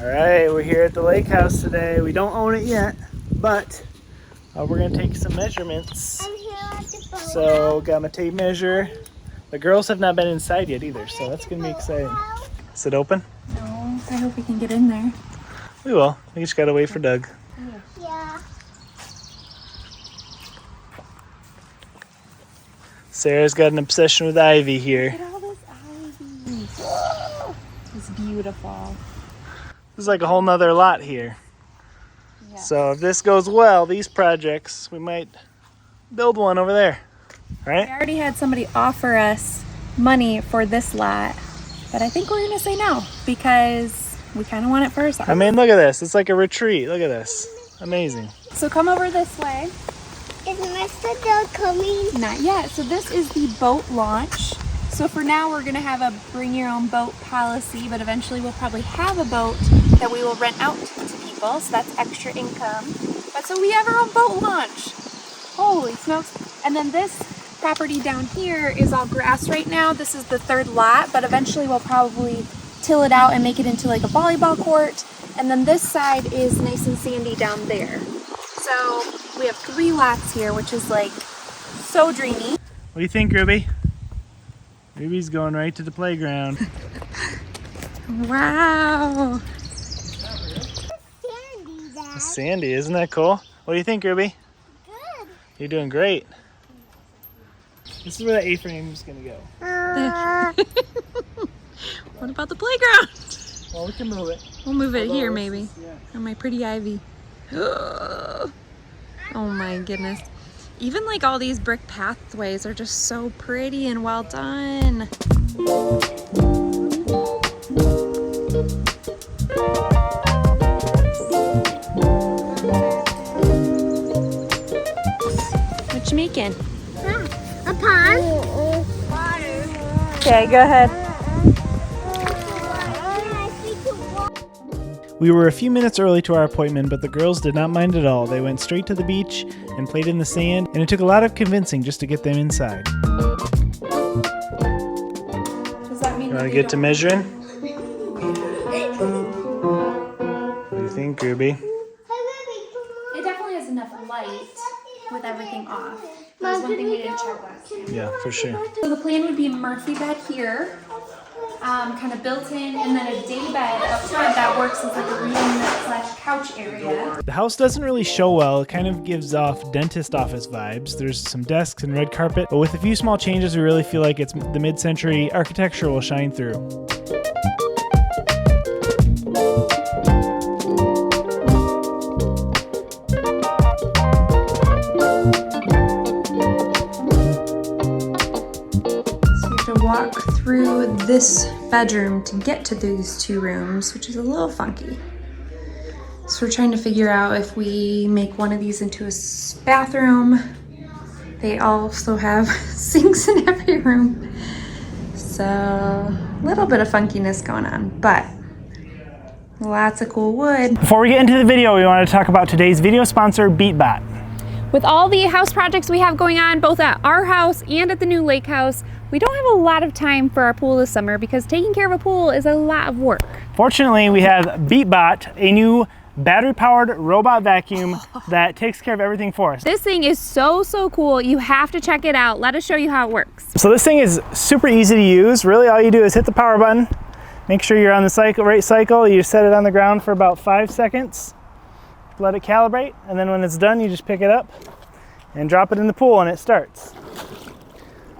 All right, we're here at the lake house today. We don't own it yet, but we're gonna take some measurements. I'm here at the boat. So got my tape measure. The girls have not been inside yet either, so that's gonna be exciting. Is it open? No, I hope we can get in there. We will. We just gotta wait for Doug. Yeah. Sarah's got an obsession with ivy here. Look at all this ivy. It's beautiful. There's like a whole nother lot here. Yeah. So if this goes well, these projects, we might build one over there, right? I already had somebody offer us money for this lot, but I think we're gonna say no because we kind of want it for ourselves. I mean, look at this. It's like a retreat. Look at this. Amazing. So come over this way. Is Mr. Doug coming? Not yet. So this is the boat launch. So for now, we're gonna have a bring your own boat policy, but eventually we'll probably have a boat that we will rent out to people. So that's extra income. But so we have our own boat launch. Holy smokes. And then this property down here is all grass right now. This is the third lot, but eventually we'll probably till it out and make it into like a volleyball court. And then this side is nice and sandy down there. So we have 3 lots here, which is like so dreamy. What do you think, Ruby? Ruby's going right to the playground. Wow. Sandy, Dad. It's sandy, isn't that cool? What do you think, Ruby? Good. You're doing great. This is where the A-frame's gonna go. What about the playground? Well, we can move it. We'll move it Although here this maybe. is- yeah. On my pretty ivy. Oh my goodness. Even like all these brick pathways are just so pretty and well done. What you making? A pond? Okay, go ahead. We were a few minutes early to our appointment, but the girls did not mind at all. They went straight to the beach and played in the sand, and it took a lot of convincing just to get them inside. Does that mean You want to get to measuring? What do you think, Ruby? It definitely has enough light with everything off. That was one thing we didn't check last time. Yeah, for sure. So the plan would be a Murphy bed here, kind of built in, and then a day bed up front that works as like a reading/couch area. The house doesn't really show well. It kind of gives off dentist office vibes. There's some desks and red carpet, but with a few small changes, we really feel like it's the mid-century architecture will shine through. Walk through this bedroom to get to these 2 rooms, which is a little funky. So we're trying to figure out if we make one of these into a bathroom. They also have sinks in every room. So a little bit of funkiness going on, but lots of cool wood. Before we get into the video, we want to talk about today's video sponsor, Beatbot. With all the house projects we have going on, both at our house and at the new lake house, we don't have a lot of time for our pool this summer because taking care of a pool is a lot of work. Fortunately, we have Beatbot, a new battery-powered robot vacuum that takes care of everything for us. This thing is so cool. You have to check it out. Let us show you how it works. So this thing is super easy to use. Really, all you do is hit the power button, make sure you're on the right cycle. You set it on the ground for about 5 seconds, let it calibrate, and then when it's done, you just pick it up and drop it in the pool and it starts.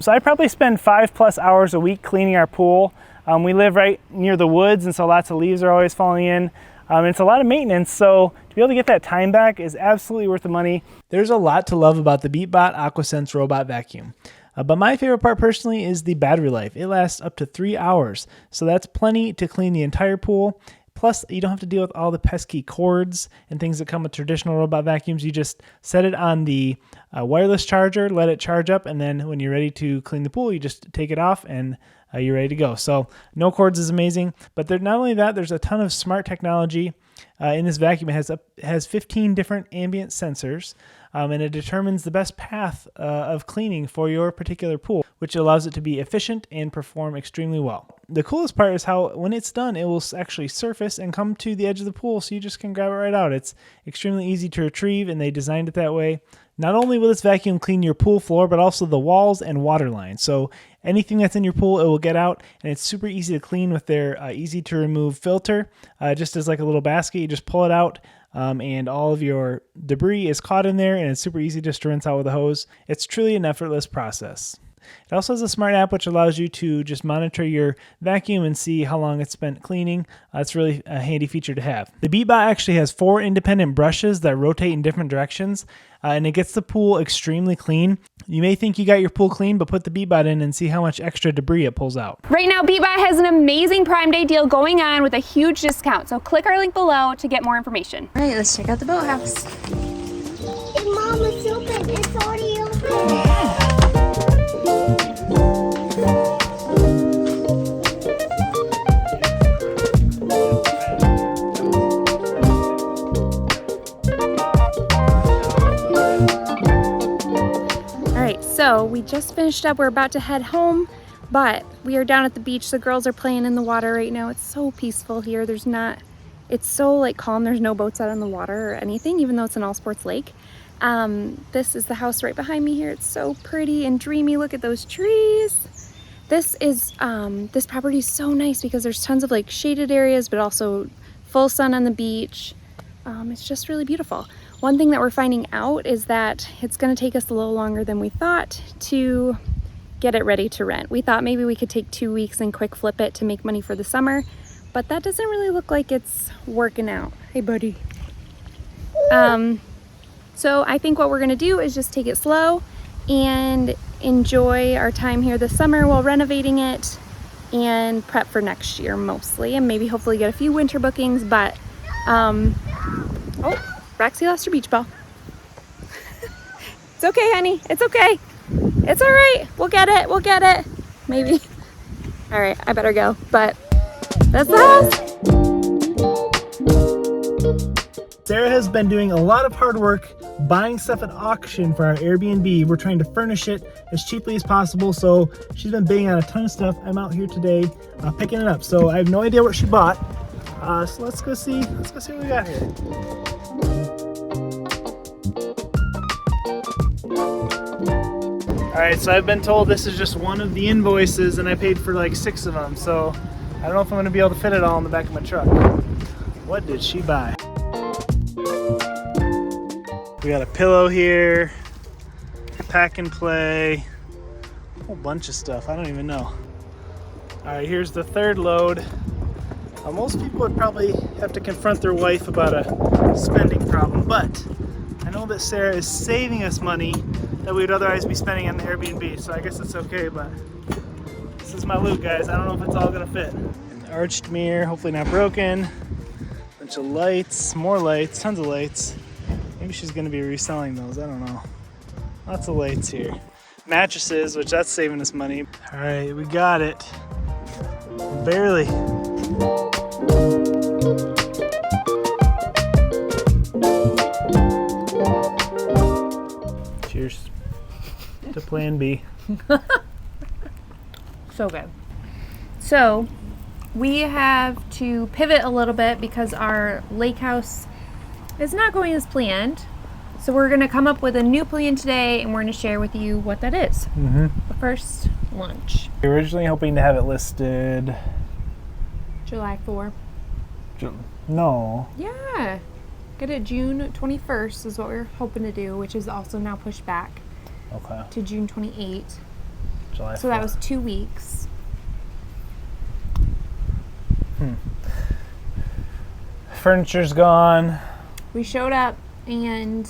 So I probably spend 5+ hours a week cleaning our pool. We live right near the woods, and so lots of leaves are always falling in. It's a lot of maintenance, so to be able to get that time back is absolutely worth the money. There's a lot to love about the Beatbot Aquasense robot vacuum. But my favorite part personally is the battery life. It lasts up to 3 hours, so that's plenty to clean the entire pool. Plus, you don't have to deal with all the pesky cords and things that come with traditional robot vacuums. You just set it on the wireless charger, let it charge up, and then when you're ready to clean the pool, you just take it off and you're ready to go. So no cords is amazing. But not only that, there's a ton of smart technology in this vacuum. It has 15 different ambient sensors, and it determines the best path of cleaning for your particular pool. which allows it to be efficient and perform extremely well. The coolest part is how when it's done, it will actually surface and come to the edge of the pool, so you just can grab it right out. It's extremely easy to retrieve, and they designed it that way. Not only will this vacuum clean your pool floor, but also the walls and water line. So anything that's in your pool, it will get out, and it's super easy to clean with their easy to remove filter. Just as like a little basket, you just pull it out, and all of your debris is caught in there, and it's super easy just to rinse out with a hose. It's truly an effortless process. It also has a smart app which allows you to just monitor your vacuum and see how long it's spent cleaning. It's really a handy feature to have. The Beatbot actually has 4 independent brushes that rotate in different directions, and it gets the pool extremely clean. You may think you got your pool clean, but put the Beatbot in and see how much extra debris it pulls out. Right now, Beatbot has an amazing Prime Day deal going on with a huge discount, so click our link below to get more information. All right, let's check out the boathouse. Hey, Mom, it's open. It's already open. So we just finished up. We're about to head home, but we are down at the beach. The girls are playing in the water right now. It's so peaceful here. It's so like calm. There's no boats out on the water or anything, even though it's an all sports lake. This is the house right behind me here. It's so pretty and dreamy. Look at those trees. This property is so nice because there's tons of like shaded areas, but also full sun on the beach. It's just really beautiful. One thing that we're finding out is that it's going to take us a little longer than we thought to get it ready to rent. We thought maybe we could take 2 weeks and quick flip it to make money for the summer, but that doesn't really look like it's working out. Hey, buddy. So I think what we're going to do is just take it slow and enjoy our time here this summer while renovating it and prep for next year mostly, and maybe hopefully get a few winter bookings, but oh, Roxy lost her beach ball. It's okay, honey. It's okay. It's all right. We'll get it. We'll get it. Maybe. All right, I better go. But that's the house. Sarah has been doing a lot of hard work buying stuff at auction for our Airbnb. We're trying to furnish it as cheaply as possible, so she's been bidding on a ton of stuff. I'm out here today picking it up, so I have no idea what she bought. So let's go see what we got here. All right, so I've been told this is just one of the invoices, and I paid for like 6 of them, so I don't know if I'm gonna be able to fit it all in the back of my truck. What did she buy? We got a pillow here, pack and play, a whole bunch of stuff, I don't even know. All right, here's the third load. Most people would probably have to confront their wife about a spending problem, but I know that Sarah is saving us money that we would otherwise be spending on the Airbnb, so I guess it's okay, but this is my loot, guys. I don't know if it's all gonna fit. An arched mirror, hopefully not broken. Bunch of lights, more lights, tons of lights. Maybe she's gonna be reselling those, I don't know. Lots of lights here. Mattresses, which that's saving us money. All right, we got it. Barely. Cheers to Plan B. So good. So we have to pivot a little bit because our lake house is not going as planned. So we're going to come up with a new plan today, and we're going to share with you what that is. But first, lunch. We were originally hoping to have it listed July 4. No. Yeah. Get it June 21st is what we're hoping to do, which is also now pushed back to June 28th. July 4th. So that was 2 weeks. Furniture's gone. We showed up and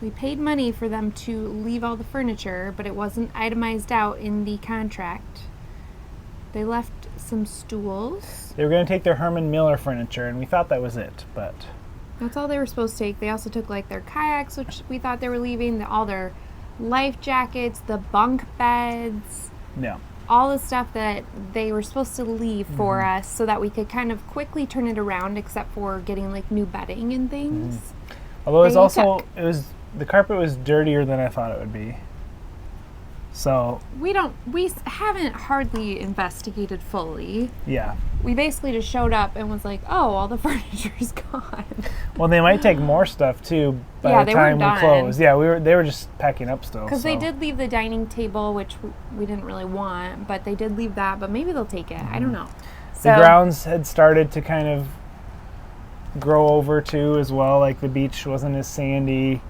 we paid money for them to leave all the furniture, but it wasn't itemized out in the contract. They left some stools. They were going to take their Herman Miller furniture, and we thought that was it, but that's all they were supposed to take. They also took like their kayaks, which we thought they were leaving, all their life jackets, the bunk beds, all the stuff that they were supposed to leave for us so that we could kind of quickly turn it around, except for getting like new bedding and things. Although it was the carpet was dirtier than I thought it would be. So we haven't hardly investigated fully. yeah. We basically just showed up and was like, oh, all the furniture's gone. Well, they might take more stuff too by Yeah, the they time weren't we done. close. Yeah, they were just packing up still. Because so. they did leave the dining table, which we didn't really want, but they did leave that, but maybe they'll take it. I don't know. The grounds had started to kind of grow over too as well. Like the beach wasn't as sandy.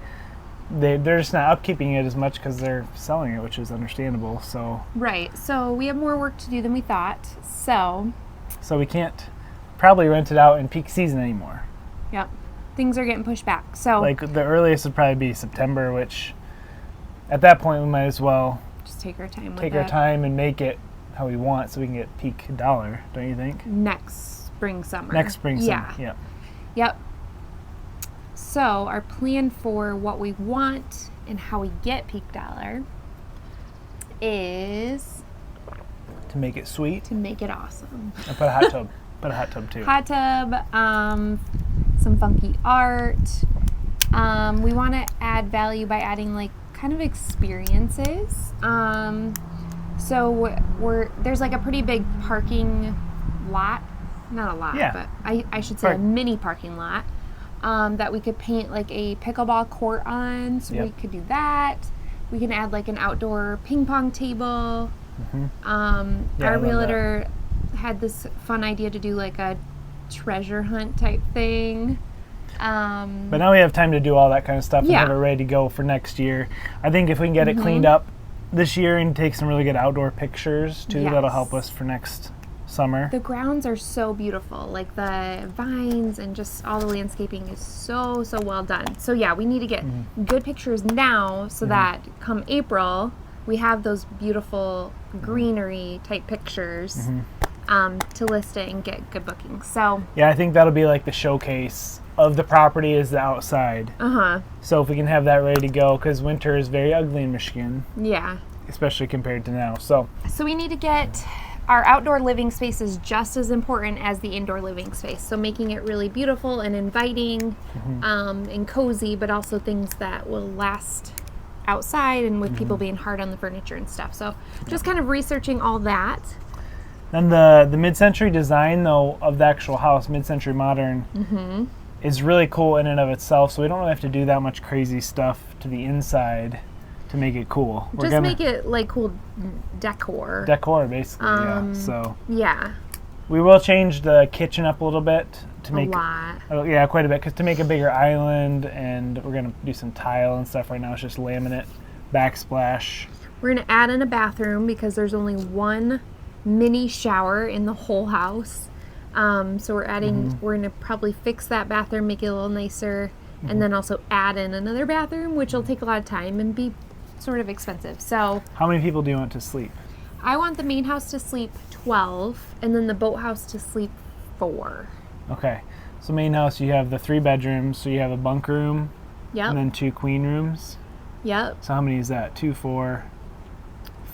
They're just not upkeeping it as much because they're selling it, which is understandable. So Right. So we have more work to do than we thought. So we can't probably rent it out in peak season anymore. yep, things are getting pushed back. So Like the earliest would probably be September, which at that point we might as well just take our time with take it. our time and make it how we want so we can get peak dollar, don't you think? Next spring, summer. Next spring, Yeah. summer. Yeah. Yep. So our plan for what we want and how we get peak dollar is To make it sweet. to make it awesome. And put a hot tub. Put a hot tub too. Hot tub, some funky art. We want to add value by adding like kind of experiences. So there's like a pretty big parking lot, not a lot, Yeah. but I should say a mini parking lot that we could paint like a pickleball court on. So we Yep. could do that. We can add like an outdoor ping pong table. Yeah, I Our love realtor had this fun idea to do like a treasure hunt type thing. But now we have time to do all that kind of stuff and Yeah. have it ready to go for next year. I think if we can get it cleaned up this year and take some really good outdoor pictures too, that'll help Yes. us for next summer. The grounds are so beautiful, like the vines and just all the landscaping is so well done. So yeah, we need to get good pictures now so that come April we have those beautiful greenery type pictures to list it and get good bookings. So Yeah, I think that'll be like the showcase of the property is the outside. So if we can have that ready to go, because winter is very ugly in Michigan, yeah. especially compared to now. So So we need to get our outdoor living space is just as important as the indoor living space. So making it really beautiful and inviting and cozy, but also things that will last outside and with people being hard on the furniture and stuff. So just kind of researching all that. then the mid-century design though of the actual house, mid-century modern, is really cool in and of itself. So we don't really have to do that much crazy stuff to the inside to make it cool. We're Just gonna make it like cool decor. decor basically. Yeah. So Yeah, we will change the kitchen up a little bit to a make lot. yeah, quite a bit, because to make a bigger island, and we're gonna do some tile and stuff. Right now it's just laminate backsplash. We're gonna add in a bathroom because there's only one mini shower in the whole house. So we're adding, we're gonna probably fix that bathroom, make it a little nicer, and then also add in another bathroom, which will take a lot of time and be sort of expensive. So How many people do you want to sleep? I want the main house to sleep 12 and then the boathouse to sleep 4. Okay, so main house, you have the 3 bedrooms, so you have a bunk room Yep. and then 2 queen rooms. Yep. So how many is that? 2, 4,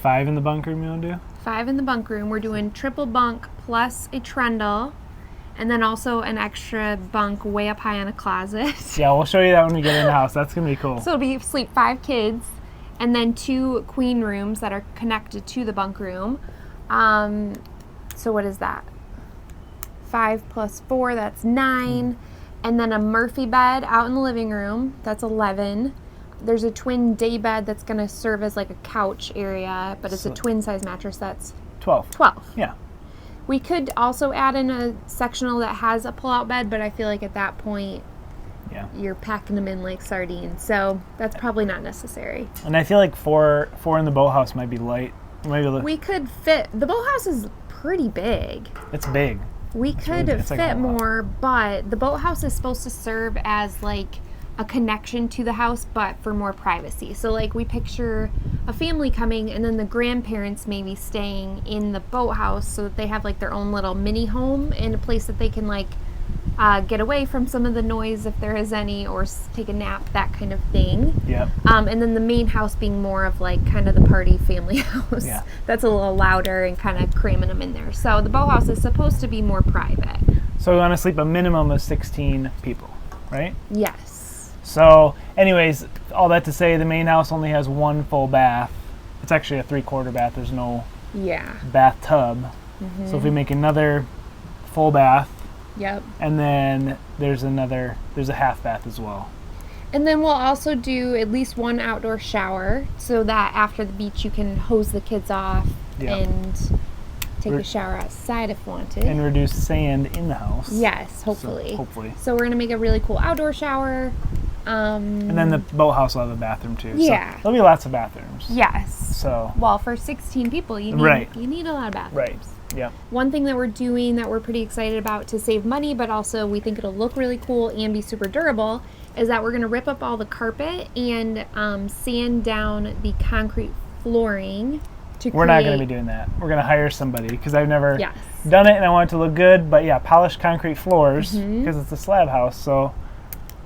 5 in the bunk room you want to do? 5 in the bunk room. We're doing triple bunk plus a trundle, and then also an extra bunk way up high in a closet. Yeah, we'll show you that when we get in the house. That's gonna be cool. So it'll be sleep 5 kids, and then 2 queen rooms that are connected to the bunk room. So what is that? 5 plus 4, that's 9. And then a Murphy bed out in the living room, that's 11. There's a twin day bed that's gonna serve as like a couch area, but it's a twin size mattress, that's 12. 12. Yeah. We could also add in a sectional that has a pull-out bed, but I feel like at that point, Yeah. you're packing them in like sardines, so that's probably not necessary. And I feel like 4 in the boathouse might be light. Maybe We could fit, the boathouse is pretty big. it's big. We could it's like fit a lot. more, but the boathouse is supposed to serve as like a connection to the house, but for more privacy. So like we picture a family coming and then the grandparents maybe staying in the boathouse so that they have like their own little mini home and a place that they can like get away from some of the noise if there is any, or take a nap, that kind of thing. Yep. And then the main house being more of like kind of the party family house. Yeah. That's a little louder and kind of cramming them in there. So the boathouse is supposed to be more private. So we want to sleep a minimum of 16 people, right? Yes. So anyways, all that to say, the main house only has 1 full bath. it's actually a 3/4 bath. There's no Yeah. bathtub. So if we make another full bath, Yep. and then there's a half bath as well. And then we'll also do at least one outdoor shower so that after the beach you can hose the kids off and take a shower outside if wanted. And reduce sand in the house. Yes, hopefully. So, hopefully. So we're going to make a really cool outdoor shower. And then the boathouse will have a bathroom too. Yeah. So there'll be lots of bathrooms. Yes. So. Well, for 16 people, you need a lot of bathrooms. Right. Yeah. One thing that we're doing that we're pretty excited about to save money, but also we think it'll look really cool and be super durable, is that we're going to rip up all the carpet and sand down the concrete flooring to We're not going to be doing that. We're going to hire somebody because I've never Yes. done it and I want it to look good. But yeah, polished concrete floors because it's a slab house. So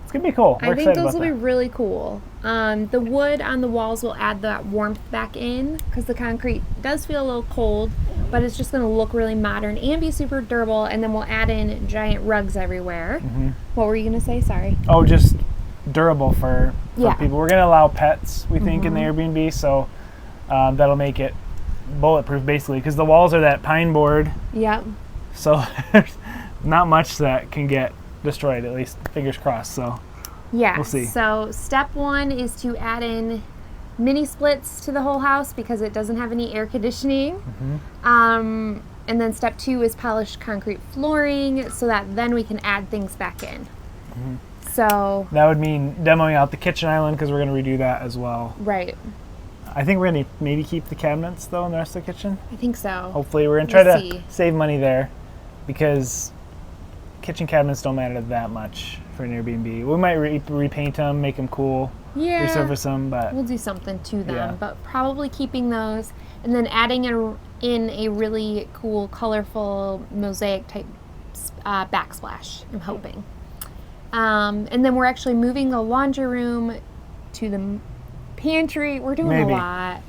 it's going to be cool. We're I think excited those about will that. be really cool. The wood on the walls will add that warmth back in because the concrete does feel a little cold, but it's just going to look really modern and be super durable. And then we'll add in giant rugs everywhere. What were you going to say? Sorry. Oh, just durable for Yeah. people. We're going to allow pets, we think, in the Airbnb. So that'll make it bulletproof basically because the walls are that pine board. Yep. So there's not much that can get destroyed, at least fingers crossed. So Yeah. we'll see. So step one is to add in mini splits to the whole house because it doesn't have any air conditioning. And then step two is polished concrete flooring so that then we can add things back in. So, that would mean demoing out the kitchen island because we're going to redo that as well. right. I think we're going to maybe keep the cabinets though in the rest of the kitchen. I think so. Hopefully we're going to try We'll to see. save money there because kitchen cabinets don't matter that much for an Airbnb. We might repaint them, make them cool, Yeah. resurface them, but We'll do something to them, Yeah. but probably keeping those and then adding in a really cool, colorful mosaic type backsplash, I'm hoping. And then we're actually moving the laundry room to the pantry. We're doing Maybe. a lot.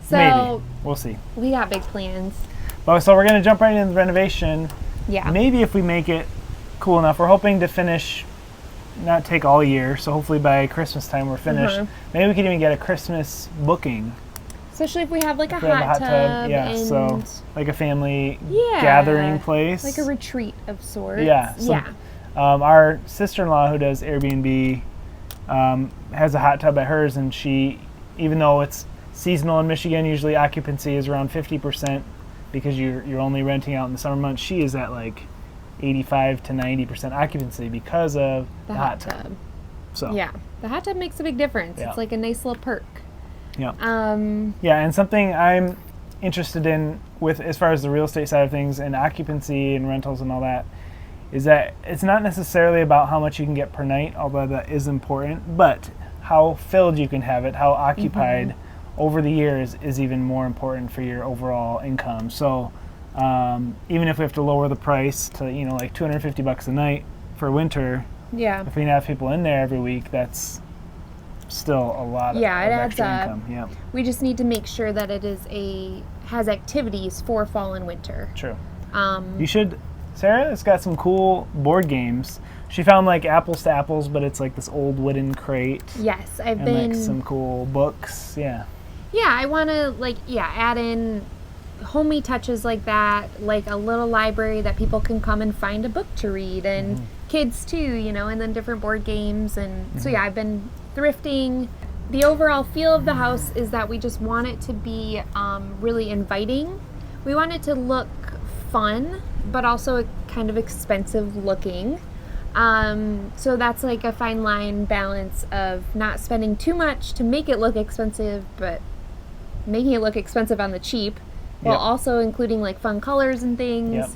So maybe. We'll see. we got big plans. But so we're going to jump right into the renovation. Yeah. Maybe if we make it cool enough, we're hoping to finish, not take all year, so hopefully by Christmas time we're finished. Maybe we could even get a Christmas booking. Especially if we have like a If we have hot tub. yeah, and so like a family Yeah. gathering place. like a retreat of sorts. Yeah. So, yeah. our sister-in-law who does Airbnb has a hot tub at hers, and she, even though it's seasonal in Michigan, usually occupancy is around 50% because you're only renting out in the summer months. She is at like 85 to 90% occupancy because of The hot tub. So Yeah. The hot tub makes a big difference. Yeah. It's like a nice little perk. yeah. Yeah, And something I'm interested in with as far as the real estate side of things and occupancy and rentals and all that is that it's not necessarily about how much you can get per night, although that is important, but how filled you can have it, how occupied over the years is even more important for your overall income. So even if we have to lower the price to like $250 a night for winter, Yeah. if we can have people in there every week, that's still a lot of, Yeah, it of adds extra up. income. Yeah, We just need to make sure that it has activities for fall and winter. true. You should. Sarah has got some cool board games. She found like Apples to Apples, but it's like this old wooden crate Yes, I've and been. like some cool books. Yeah, Yeah, I want to add in homey touches like that, like a little library that people can come and find a book to read, and kids too, and then different board games. And so yeah, I've been thrifting. The overall feel of the house is that we just want it to be really inviting. We want it to look fun, but also kind of expensive looking. So that's like a fine line balance of not spending too much to make it look expensive, but making it look expensive on the cheap, while Yep. also including like fun colors and things. Yep.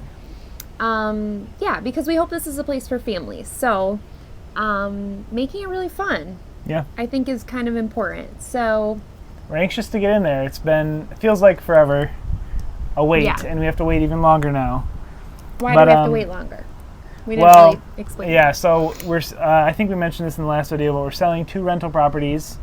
Yeah, because we hope this is a place for families. So making it really fun, yeah. I think, is kind of important. So We're anxious to get in there. It feels like forever a wait, Yeah. and we have to wait even longer now. why But, do we have to wait longer? We didn't well, really explain. Yeah, so we're. I think we mentioned this in the last video, but we're selling 2 rental properties,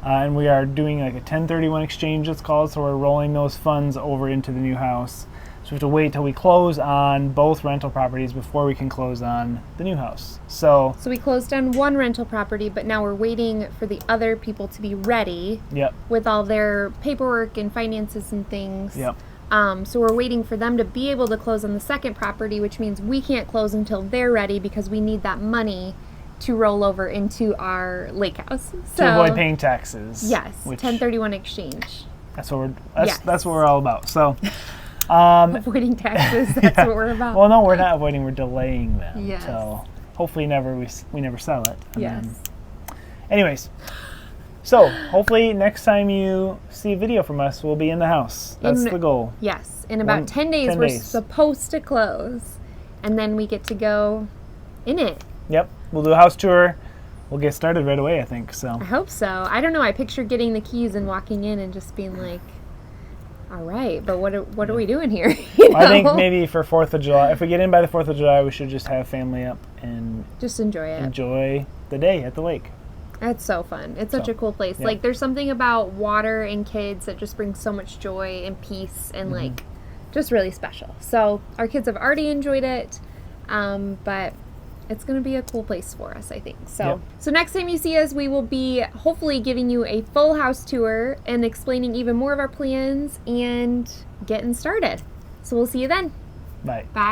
and we are doing like a 1031 exchange, it's called. So we're rolling those funds over into the new house. So we have to wait till we close on both rental properties before we can close on the new house. So we closed on one rental property, but now we're waiting for the other people to be ready yep, with all their paperwork and finances and things. yep. So we're waiting for them to be able to close on the second property, which means we can't close until they're ready because we need that money to roll over into our lake house. So, To avoid paying taxes. yes, which 1031 exchange. that's what we're Yes. that's what we're all about. So Avoiding taxes, that's what we're about. well, no, we're not avoiding, we're delaying them. Yes. So hopefully we never sell it. And Yes. then- anyways, so hopefully next time you see a video from us, we'll be in the house. That's the goal. Yes, in about 10 days 10 we're days. supposed to close, and then we get to go in it. Yep. We'll do a house tour. We'll get started right away, I think. So I hope so. I don't know. I picture getting the keys and walking in and just being like, all right, but what are we doing here? You know? I think maybe for 4th of July, if we get in by the 4th of July, we should just have family up and just enjoy it. enjoy the day at the lake. It's so fun. It's such So, a cool place. yeah. Like, there's something about water and kids that just brings so much joy and peace and, like, just really special. So, our kids have already enjoyed it, but it's going to be a cool place for us, I think. So, Yep. so next time you see us, we will be hopefully giving you a full house tour and explaining even more of our plans and getting started. So, we'll see you then. Bye. Bye.